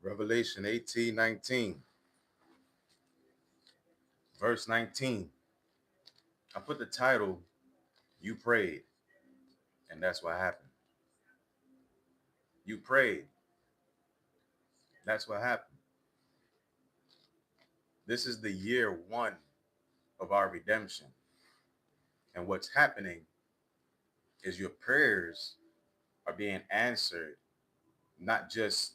Revelation 18:19, verse 19. I put the title, You Prayed, and that's what happened. You prayed, that's what happened. This is the year one of our redemption. And what's happening is your prayers are being answered, not just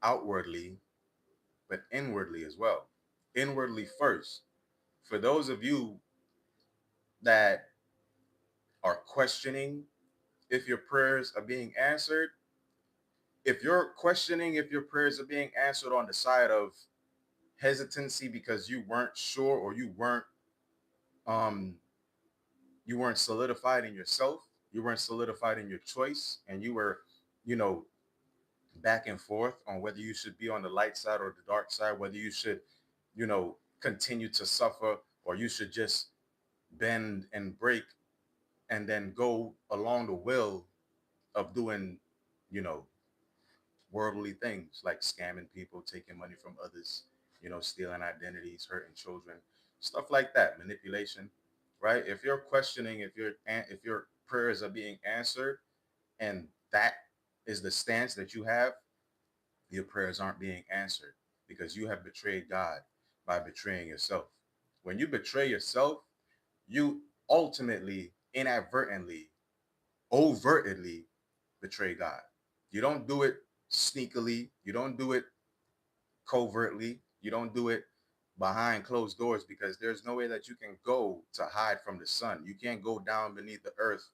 outwardly, but inwardly as well. Inwardly first. For those of you that are questioning if your prayers are being answered, if you're questioning if your prayers are being answered on the side of hesitancy because you weren't sure or um you weren't solidified in yourself, you weren't solidified in your choice, and you were, you know, back and forth on whether you should be on the light side or the dark side, whether you should, continue to suffer or you should just bend and break and then go along the will of doing, you know, worldly things like scamming people, taking money from others, stealing identities, hurting children, stuff like that, manipulation, right? If you're questioning if your prayers are being answered and that is the stance that you have, your prayers aren't being answered because you have betrayed God by betraying yourself. When you betray yourself, you ultimately, inadvertently, overtly betray God. You don't do it sneakily. You don't do it covertly. You don't do it behind closed doors because there's no way that you can go to hide from the sun. You can't go down beneath the earth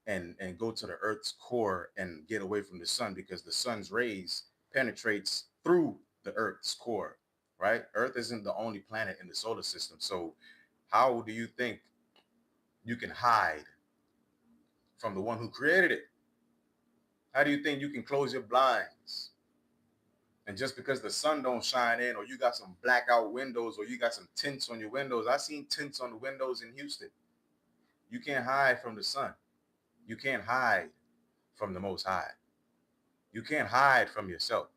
and go to the earth's core and get away from the sun because the sun's rays penetrates through the earth's core, right? Earth isn't the only planet in the solar system. So how do you think you can hide from the one who created it? How do you think you can close your blinds? And just because the sun don't shine in, or you got some blackout windows, or you got some tints on your windows. I seen tints on the windows in Houston. You can't hide from the sun. You can't hide from the Most High. You can't hide from yourself,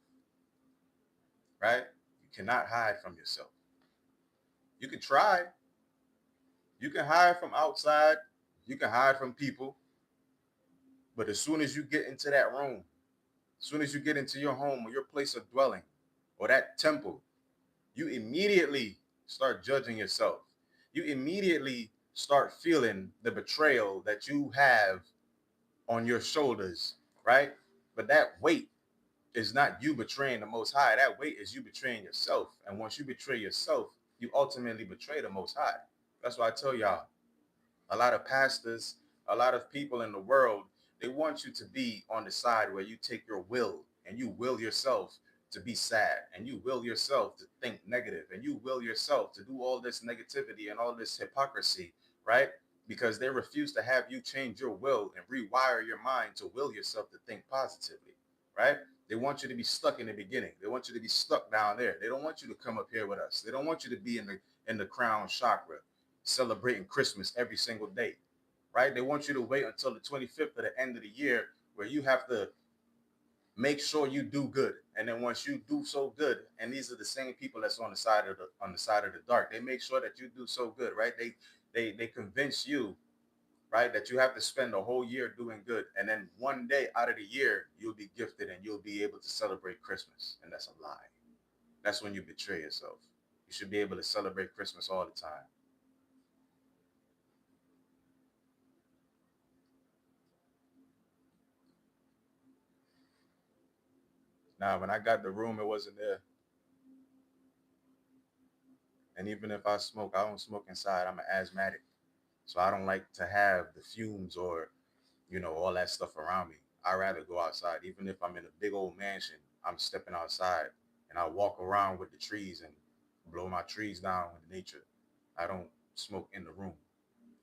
right? You cannot hide from yourself. You can try. You can hide from outside. You can hide from people. But as soon as you get into that room, as soon as you get into your home or your place of dwelling or that temple, you immediately start judging yourself. You immediately start feeling the betrayal that you have on your shoulders, right? But that weight is not you betraying the Most High. That weight is you betraying yourself. And once you betray yourself, you ultimately betray the Most High. That's why I tell y'all, a lot of pastors, a lot of people in the world, they want you to be on the side where you take your will and you will yourself to be sad and you will yourself to think negative and you will yourself to do all this negativity and all this hypocrisy, right? Because they refuse to have you change your will and rewire your mind to will yourself to think positively, right? They want you to be stuck in the beginning. They want you to be stuck down there. They don't want you to come up here with us. They don't want you to be in the crown chakra celebrating Christmas every single day, right? They want you to wait until the 25th of the end of the year where you have to make sure you do good. And then once you do so good, and these are the same people that's on the side of the dark, they make sure that you do so good, right? They convince you, right, that you have to spend the whole year doing good. And then one day out of the year, you'll be gifted and you'll be able to celebrate Christmas. And that's a lie. That's when you betray yourself. You should be able to celebrate Christmas all the time. Now, when I got the room, it wasn't there. And even if I smoke, I don't smoke inside. I'm an asthmatic. So I don't like to have the fumes or, all that stuff around me. I rather go outside. Even if I'm in a big old mansion, I'm stepping outside and I walk around with the trees and blow my trees down with nature. I don't smoke in the room.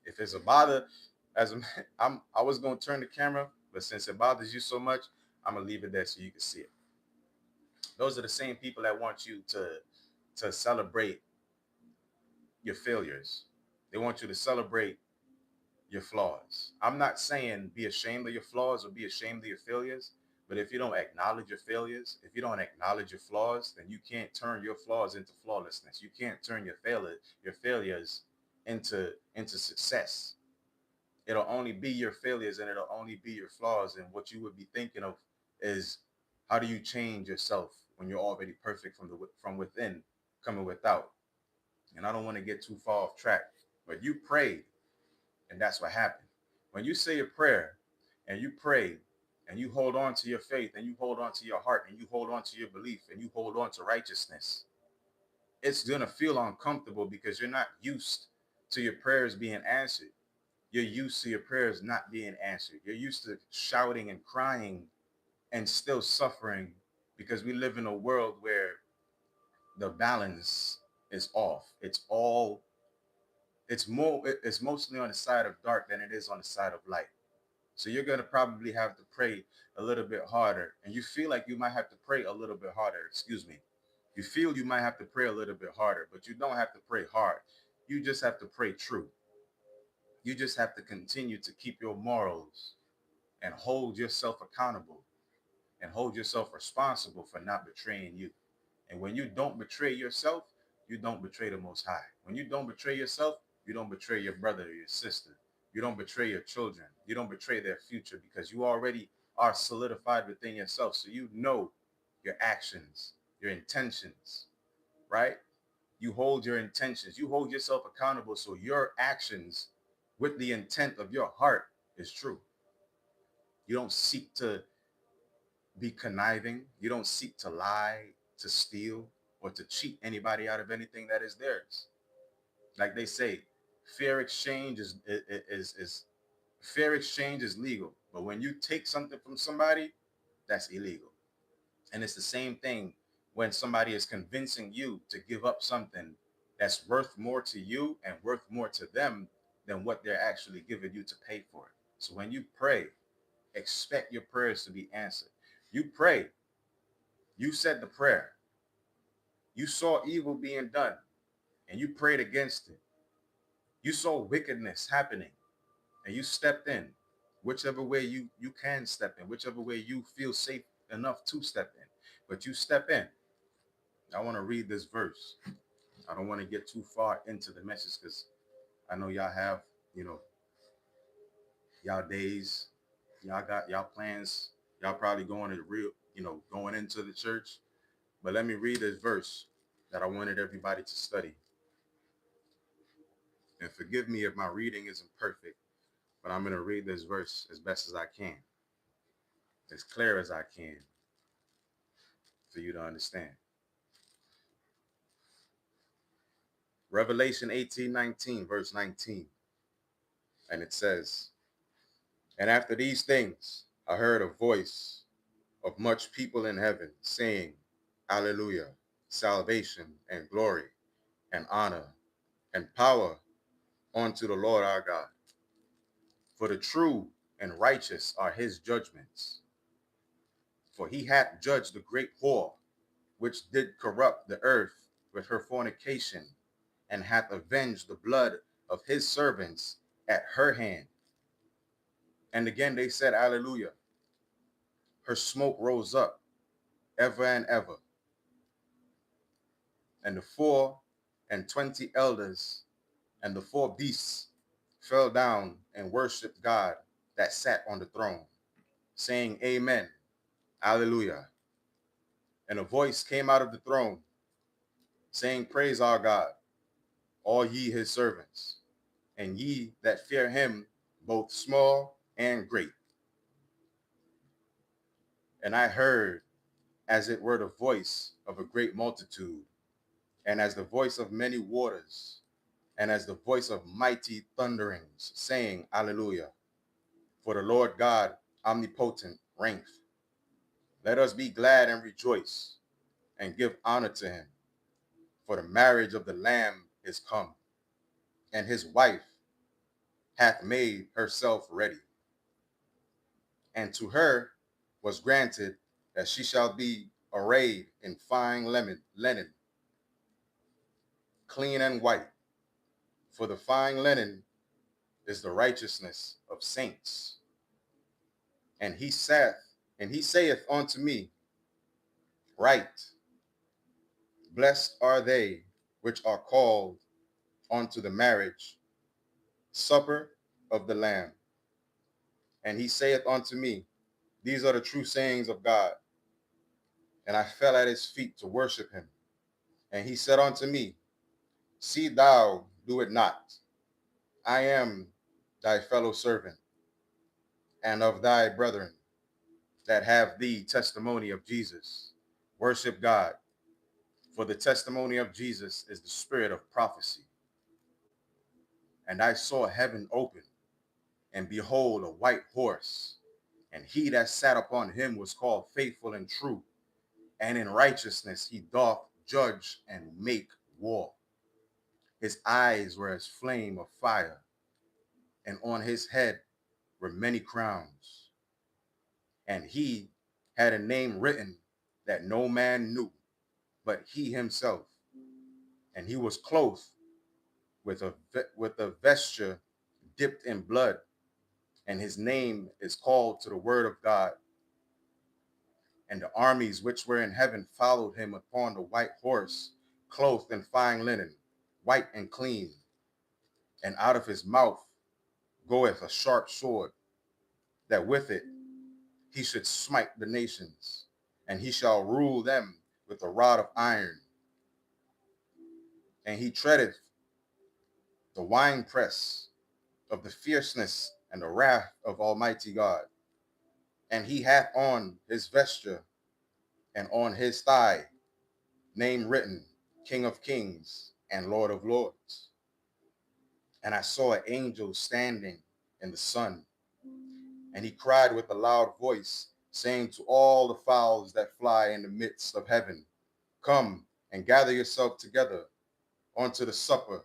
If it's a bother, as a, I was gonna turn the camera, but since it bothers you so much, I'm gonna leave it there so you can see it. Those are the same people that want you to celebrate your failures. They want you to celebrate your flaws. I'm not saying be ashamed of your flaws or be ashamed of your failures, But if you don't acknowledge your failures, if you don't acknowledge your flaws, then you can't turn your flaws into flawlessness. You can't turn your failures into success. It'll only be your failures and it'll only be your flaws. And what you would be thinking of is, how do you change yourself when you're already perfect from within, coming without? And I don't want to get too far off track, but you prayed, and that's what happened. When you say a prayer and you pray and you hold on to your faith and you hold on to your heart and you hold on to your belief and you hold on to righteousness, it's going to feel uncomfortable because you're not used to your prayers being answered. You're used to your prayers not being answered. You're used to shouting and crying and still suffering, because we live in a world where the balance is off. It's mostly on the side of dark than it is on the side of light. So you're going to probably have to pray a little bit harder, and you feel like you might have to pray a little bit harder. Excuse me. You feel you might have to pray a little bit harder, but you don't have to pray hard. You just have to pray true. You just have to continue to keep your morals and hold yourself accountable and hold yourself responsible for not betraying you. And when you don't betray yourself, you don't betray the Most High. When you don't betray yourself, you don't betray your brother or your sister. You don't betray your children. You don't betray their future, because you already are solidified within yourself. So you know your actions, your intentions, right? You hold your intentions. You hold yourself accountable. So your actions with the intent of your heart is true. You don't seek to be conniving. You don't seek to lie, to steal, or to cheat anybody out of anything that is theirs. Like they say, fair exchange is fair exchange is legal, but when you take something from somebody, that's illegal. And it's the same thing when somebody is convincing you to give up something that's worth more to you and worth more to them than what they're actually giving you to pay for it. So when you pray, expect your prayers to be answered. You pray, you said the prayer, you saw evil being done, and you prayed against it. You saw wickedness happening, and you stepped in. Whichever way you can step in, whichever way you feel safe enough to step in, but you step in. I want to read this verse. I don't want to get too far into the message because I know y'all have, you know, y'all days, y'all got y'all plans, y'all probably going to going into the church. But let me read this verse that I wanted everybody to study. And forgive me if my reading isn't perfect, but I'm going to read this verse as best as I can, as clear as I can for you to understand. Revelation 18:19, verse 19. And it says, "And after these things, I heard a voice of much people in heaven saying, Alleluia, salvation and glory and honor and power unto the Lord our God. For the true and righteous are his judgments. For he hath judged the great whore, which did corrupt the earth with her fornication, and hath avenged the blood of his servants at her hand." And again they said, Alleluia. Her smoke rose up ever and ever. And the 24 elders and the 4 beasts fell down and worshiped God that sat on the throne, saying, Amen, Alleluia. And a voice came out of the throne, saying, Praise our God, all ye his servants, and ye that fear him, both small and great. And I heard, as it were the voice of a great multitude, and as the voice of many waters, and as the voice of mighty thunderings, saying, Alleluia. For the Lord God omnipotent reigneth. Let us be glad and rejoice, and give honor to him. For the marriage of the Lamb is come, and his wife hath made herself ready. And to her was granted that she shall be arrayed in fine linen, clean and white. For the fine linen is the righteousness of saints. And he saith And he saith unto me, Write, blessed are they which are called unto the marriage supper of the Lamb. And he saith unto me, These are the true sayings of God. And I fell at his feet to worship him. And he said unto me, See thou do it not. I am thy fellow servant and of thy brethren that have the testimony of Jesus. Worship God, for the testimony of Jesus is the spirit of prophecy. And I saw heaven open, and behold, a white horse, and he that sat upon him was called Faithful and True, and in righteousness he doth judge and make war. His eyes were as flame of fire, and on his head were many crowns. And he had a name written that no man knew, but he himself. And he was clothed with a vesture dipped in blood, and his name is called to the word of God. And the armies which were in heaven followed him upon the white horse, clothed in fine linen, white and clean. And out of his mouth goeth a sharp sword, that with it he should smite the nations, and he shall rule them with a rod of iron. And he treadeth the winepress of the fierceness and the wrath of Almighty God. And he hath on his vesture and on his thigh name written, King of Kings and Lord of Lords. And I saw an angel standing in the sun, and he cried with a loud voice, saying to all the fowls that fly in the midst of heaven, Come and gather yourself together unto the supper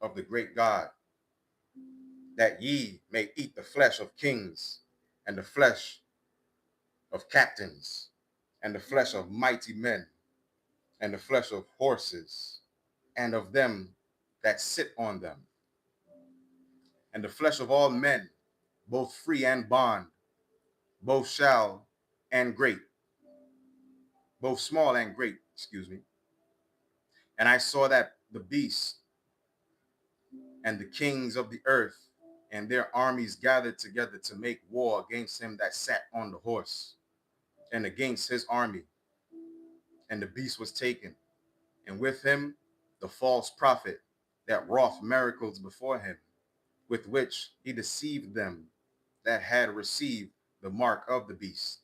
of the great God, that ye may eat the flesh of kings, and the flesh of captains, and the flesh of mighty men, and the flesh of horses, and of them that sit on them, and the flesh of all men, both free and bond, both shall and great, both small and great, excuse me. And I saw that the beast and the kings of the earth and their armies gathered together to make war against him that sat on the horse and against his army. And the beast was taken, and with him the false prophet that wrought miracles before him, with which he deceived them that had received the mark of the beast,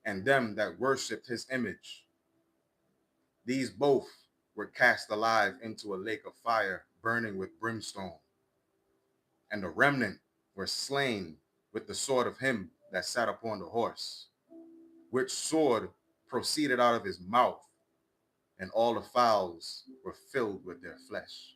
and them that worshipped his image. These both were cast alive into a lake of fire burning with brimstone. And the remnant were slain with the sword of him that sat upon the horse, which sword proceeded out of his mouth, and all the fowls were filled with their flesh.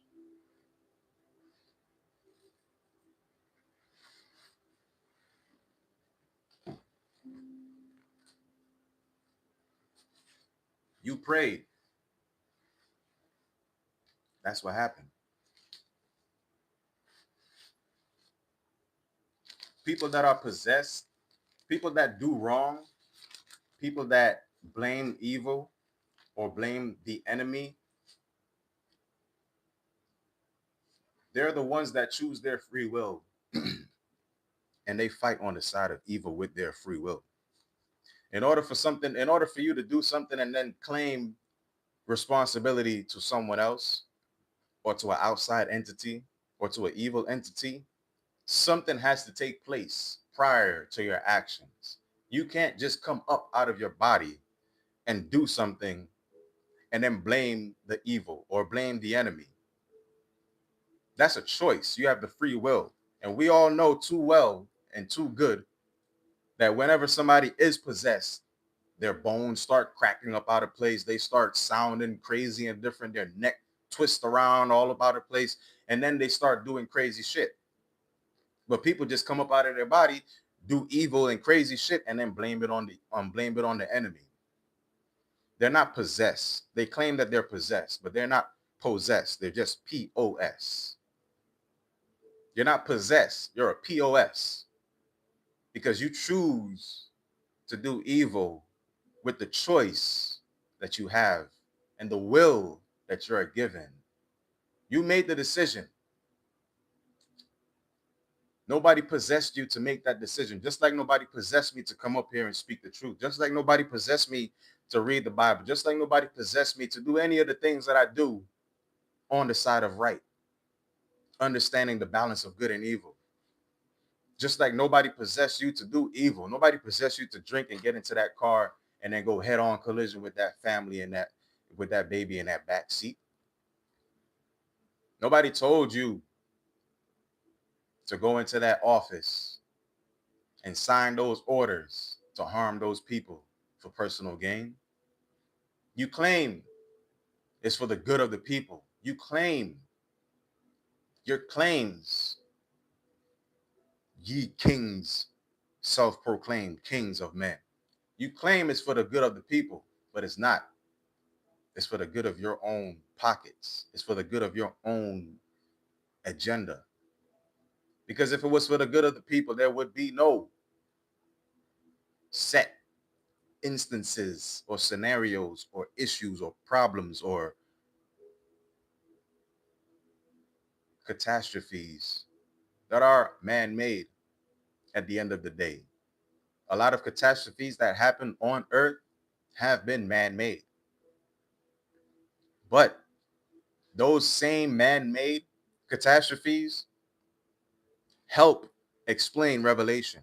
You prayed. That's what happened. People that are possessed, people that do wrong, people that blame evil or blame the enemy, they're the ones that choose their free will and they fight on the side of evil with their free will. In order for you to do something and then claim responsibility to someone else or to an outside entity or to an evil entity, something has to take place prior to your actions. You can't just come up out of your body and do something and then blame the evil or blame the enemy. That's a choice. You have the free will. And we all know too well and too good that whenever somebody is possessed, their bones start cracking up out of place. They start sounding crazy and different. Their neck twists around all about the place. And then they start doing crazy shit. But people just come up out of their body, do evil and crazy shit, and then blame it on the enemy. They're not possessed. They claim that they're possessed, but they're not possessed. They're just POS. You're not possessed. You're a POS. because you choose to do evil with the choice that you have and the will that you're given. You made the decision. Nobody possessed you to make that decision. Just like nobody possessed me to come up here and speak the truth. Just like nobody possessed me to read the Bible. Just like nobody possessed me to do any of the things that I do on the side of right, understanding the balance of good and evil. Just like nobody possessed you to do evil. Nobody possessed you to drink and get into that car and then go head on collision with that family and that with that baby in that back seat. Nobody told you to go into that office and sign those orders to harm those people for personal gain. You claim it's for the good of the people. You claim your claims, ye kings, self-proclaimed kings of men. You claim it's for the good of the people, but it's not. It's for the good of your own pockets. It's for the good of your own agenda. Because if it was for the good of the people, there would be no set instances or scenarios or issues or problems or catastrophes that are man-made at the end of the day. A lot of catastrophes that happen on earth have been man-made. But those same man-made catastrophes help explain Revelation.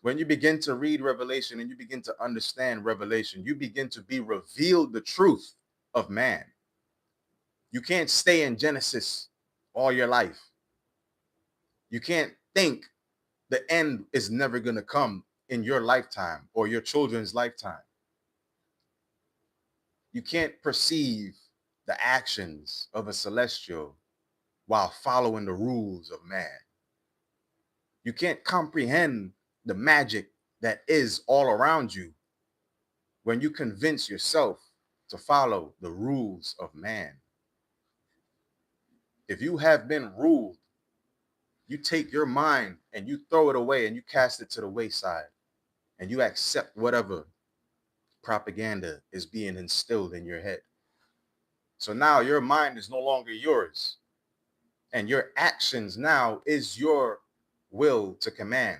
When you begin to read Revelation and you begin to understand Revelation, you begin to be revealed the truth of man. You can't stay in Genesis all your life. You can't think the end is never going to come in your lifetime or your children's lifetime. You can't perceive the actions of a celestial while following the rules of man. You can't comprehend the magic that is all around you when you convince yourself to follow the rules of man. If you have been ruled, you take your mind and you throw it away and you cast it to the wayside and you accept whatever propaganda is being instilled in your head. So now your mind is no longer yours, and your actions now is your will to command,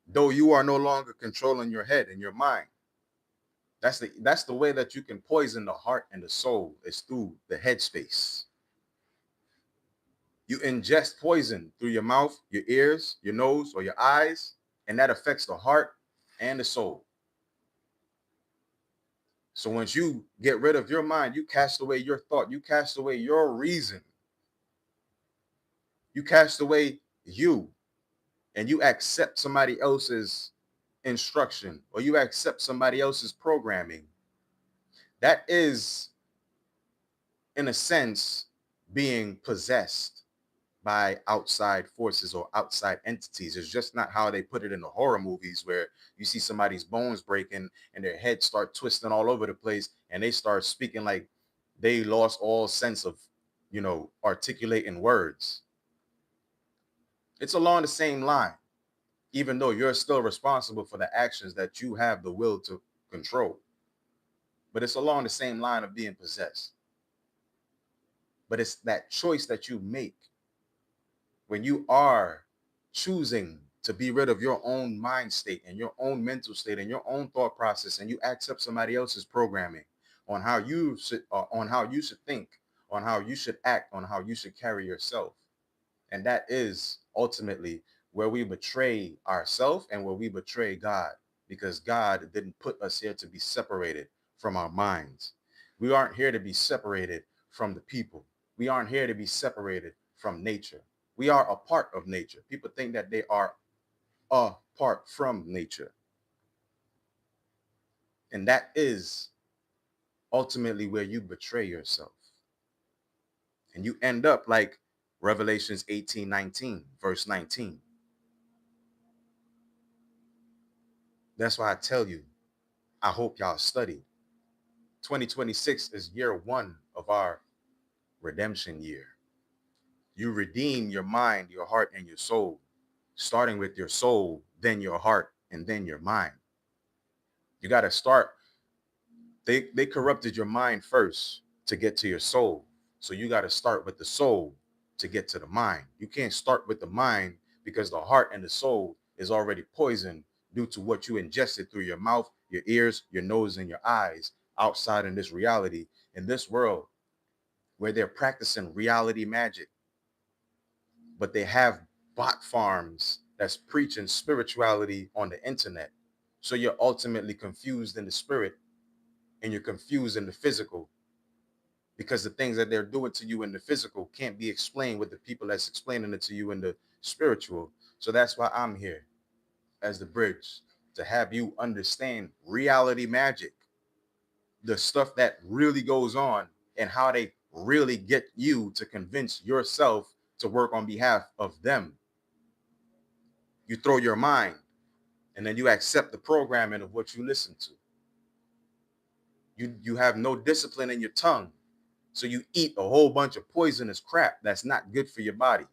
though you are no longer controlling your head and your mind. That's the way that you can poison the heart and the soul, is through the headspace. You ingest poison through your mouth, your ears, your nose, or your eyes, and that affects the heart and the soul. So once you get rid of your mind, you cast away your thought, you cast away your reason, you cast away you, and you accept somebody else's instruction or you accept somebody else's programming. That is, in a sense, being possessed by outside forces or outside entities. It's just not how they put it in the horror movies where you see somebody's bones breaking and their heads start twisting all over the place and they start speaking like they lost all sense of, articulating words. It's along the same line, even though you're still responsible for the actions that you have the will to control. But it's along the same line of being possessed. But it's that choice that you make when you are choosing to be rid of your own mind state and your own mental state and your own thought process, and you accept somebody else's programming on how you should think, on how you should act, on how you should carry yourself. And that is ultimately where we betray ourselves and where we betray God, because God didn't put us here to be separated from our minds. We aren't here to be separated from the people. We aren't here to be separated from nature. We are a part of nature. People think that they are apart from nature. And that is ultimately where you betray yourself. And you end up like Revelations 18:19, verse 19. That's why I tell you, I hope y'all study. 2026 is year one of our redemption year. You redeem your mind, your heart, and your soul starting with your soul, then your heart, and then your mind. You got to start. They corrupted your mind first to get to your soul. So you got to start with the soul to get to the mind. You can't start with the mind because the heart and the soul is already poisoned due to what you ingested through your mouth, your ears, your nose, and your eyes outside in this reality, in this world where they're practicing reality magic, but they have bot farms that's preaching spirituality on the internet. So you're ultimately confused in the spirit and you're confused in the physical because the things that they're doing to you in the physical can't be explained with the people that's explaining it to you in the spiritual. So that's why I'm here as the bridge to have you understand reality magic, the stuff that really goes on and how they really get you to convince yourself to work on behalf of them. You throw your mind and then you accept the programming of what you listen to. You have no discipline in your tongue. So you eat a whole bunch of poisonous crap that's not good for your body.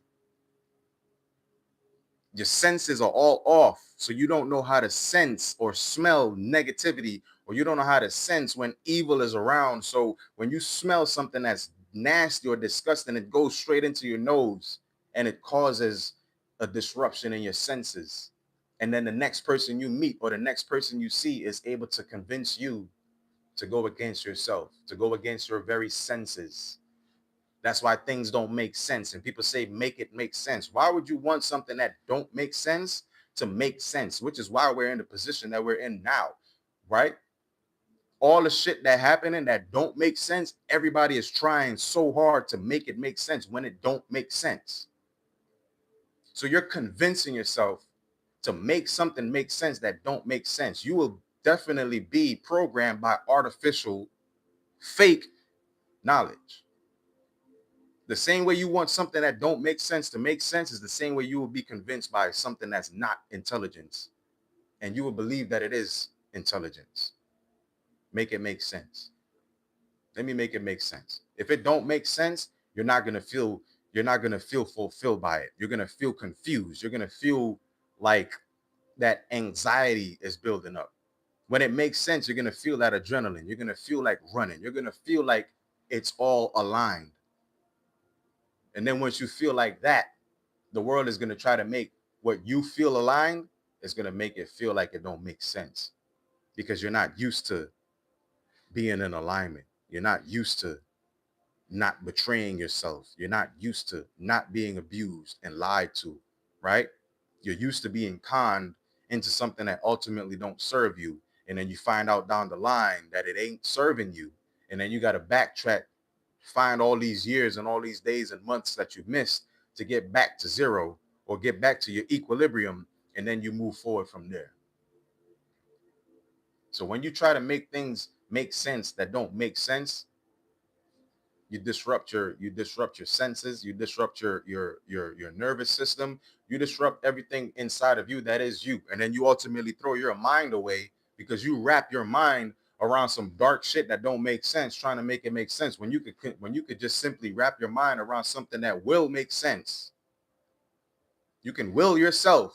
Your senses are all off. So you don't know how to sense or smell negativity, or you don't know how to sense when evil is around. So when you smell something that's nasty or disgusting, it goes straight into your nose and it causes a disruption in your senses. And then the next person you meet or the next person you see is able to convince you to go against yourself, to go against your very senses. That's why things don't make sense. And people say, make it make sense. Why would you want something that don't make sense to make sense? Which is why we're in the position that we're in now, right? All the shit that happening that don't make sense, everybody is trying so hard to make it make sense when it don't make sense. So you're convincing yourself to make something make sense that don't make sense. You will definitely be programmed by artificial, fake knowledge. The same way you want something that don't make sense to make sense is the same way you will be convinced by something that's not intelligence. And you will believe that it is intelligence. Make it make sense. Let me make it make sense. If it don't make sense, you're not gonna feel fulfilled by it. You're gonna feel confused. You're gonna feel like that anxiety is building up. When it makes sense, you're gonna feel that adrenaline. You're gonna feel like running. You're gonna feel like it's all aligned. And then once you feel like that, the world is going to try to make what you feel aligned, is going to make it feel like it don't make sense because you're not used to being in alignment. You're not used to not betraying yourself. You're not used to not being abused and lied to, right? You're used to being conned into something that ultimately don't serve you. And then you find out down the line that it ain't serving you. And then you got to backtrack, find all these years and all these days and months that you've missed to get back to zero or get back to your equilibrium. And then you move forward from there. So when you try to make things make sense that don't make sense, you disrupt your senses, you disrupt your nervous system, you disrupt everything inside of you that is you, and then you ultimately throw your mind away because you wrap your mind around some dark shit that don't make sense, trying to make it make sense when you could just simply wrap your mind around something that will make sense. You can will yourself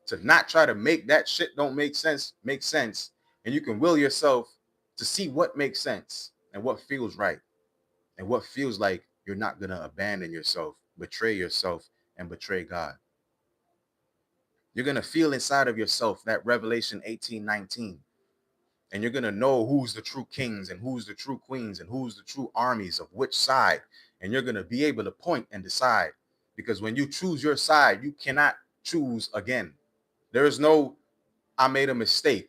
to not try to make that shit don't make sense, and you can will yourself to see what makes sense and what feels right and what feels like you're not going to abandon yourself, betray yourself, and betray God. You're going to feel inside of yourself that Revelation 18:19. And you're going to know who's the true kings and who's the true queens and who's the true armies of which side. And you're going to be able to point and decide. Because when you choose your side, you cannot choose again. There is no, I made a mistake.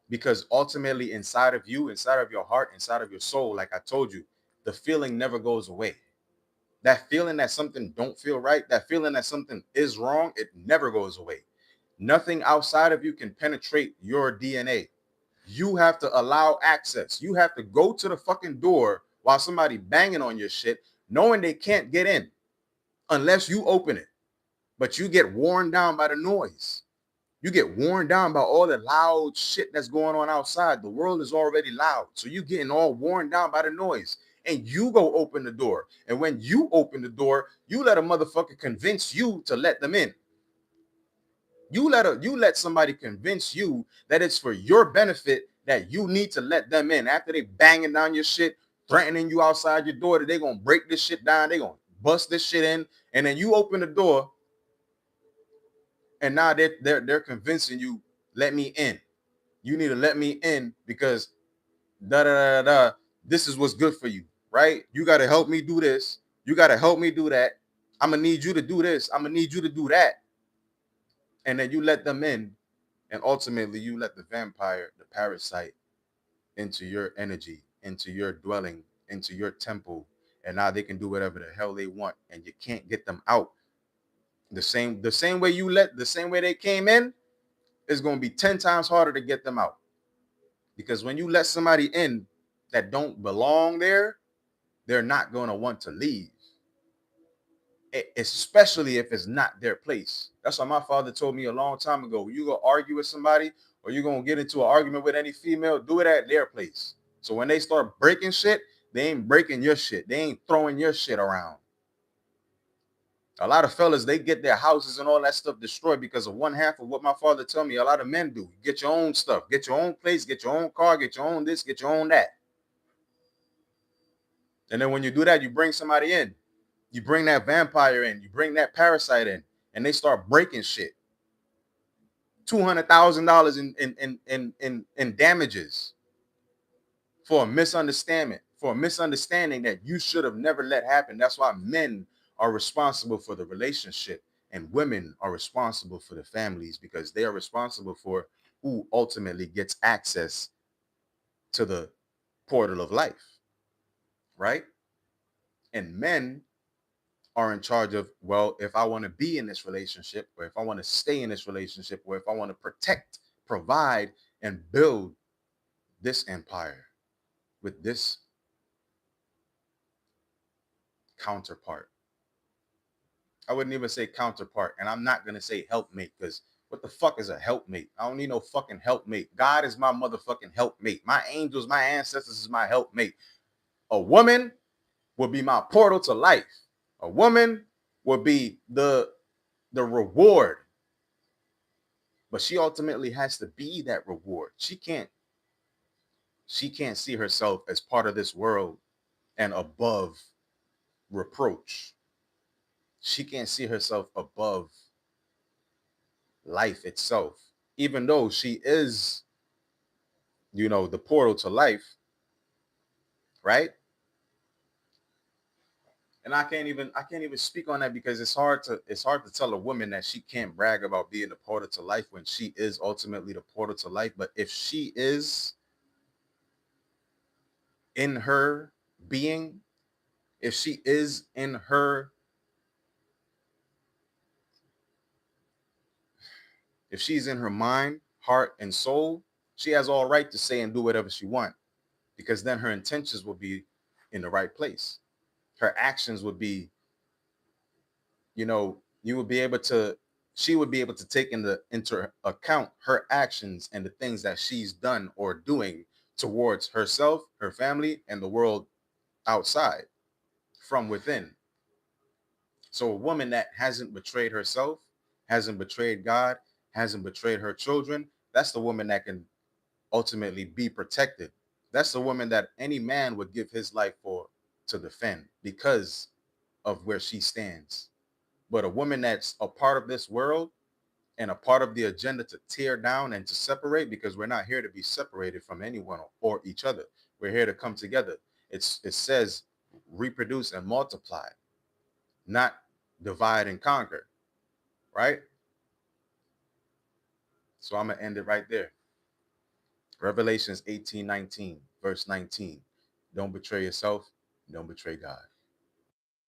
Because ultimately inside of you, inside of your heart, inside of your soul, like I told you, the feeling never goes away. That feeling that something don't feel right, that feeling that something is wrong, it never goes away. Nothing outside of you can penetrate your DNA. You have to allow access. You have to go to the fucking door while somebody banging on your shit, knowing they can't get in unless you open it. But you get worn down by the noise. You get worn down by all the loud shit that's going on outside. The world is already loud. So you getting all worn down by the noise. and you go open the door. And when you open the door, you let a motherfucker convince you to let them in. You let somebody convince you that it's for your benefit that you need to let them in. After they banging down your shit, threatening you outside your door that they gonna break this shit down, they gonna bust this shit in, and then you open the door, and now they're convincing you, let me in. You need to let me in because da da da da. This is what's good for you, right? You got to help me do this. You got to help me do that. I'm gonna need you to do this. I'm gonna need you to do that. And then you let them in, and ultimately you let the vampire, the parasite, into your energy, into your dwelling, into your temple, and now they can do whatever the hell they want, and you can't get them out. The same way the same way they came in is gonna be 10 times harder to get them out. Because when you let somebody in that don't belong there, they're not going to want to leave, especially if it's not their place. That's why my father told me a long time ago, when you go argue with somebody or you're going to get into an argument with any female, do it at their place. So when they start breaking shit, they ain't breaking your shit. They ain't throwing your shit around. A lot of fellas, they get their houses and all that stuff destroyed because of one half of what my father told me a lot of men do. Get your own stuff, get your own place, get your own car, get your own this, get your own that. And then when you do that, you bring somebody in. You bring that vampire in. You bring that parasite in, and they start breaking shit. $200,000 in damages for a misunderstanding that you should have never let happen. That's why men are responsible for the relationship, and women are responsible for the families because they are responsible for who ultimately gets access to the portal of life, right? And men are in charge of, well, if I want to be in this relationship, or if I want to stay in this relationship, or if I want to protect, provide, and build this empire with this counterpart. I wouldn't even say counterpart, and I'm not going to say helpmate, because what the fuck is a helpmate? I don't need no fucking helpmate. God is my motherfucking helpmate. My angels, my ancestors is my helpmate. A woman will be my portal to life. A woman will be the reward, but she ultimately has to be that reward. She can't see herself as part of this world and above reproach. She can't see herself above life itself, even though she is, the portal to life, right? And I can't even speak on that because it's hard to tell a woman that she can't brag about being the portal to life when she is ultimately the portal to life. But if she is in her being, if she is in her, if she's in her mind, heart, and soul, she has all right to say and do whatever she wants, because then her intentions will be in the right place. Her actions would be, you would be able to, she would be able to take into account her actions and the things that she's done or doing towards herself, her family, and the world outside from within. So a woman that hasn't betrayed herself, hasn't betrayed God, hasn't betrayed her children, that's the woman that can ultimately be protected. That's the woman that any man would give his life for to defend because of where she stands. But a woman that's a part of this world and a part of the agenda to tear down and to separate, because we're not here to be separated from anyone or each other. We're here to come together. It says reproduce and multiply, not divide and conquer, right? So I'm gonna end it right there. Revelations 18:19, verse 19. Don't betray yourself, don't betray God.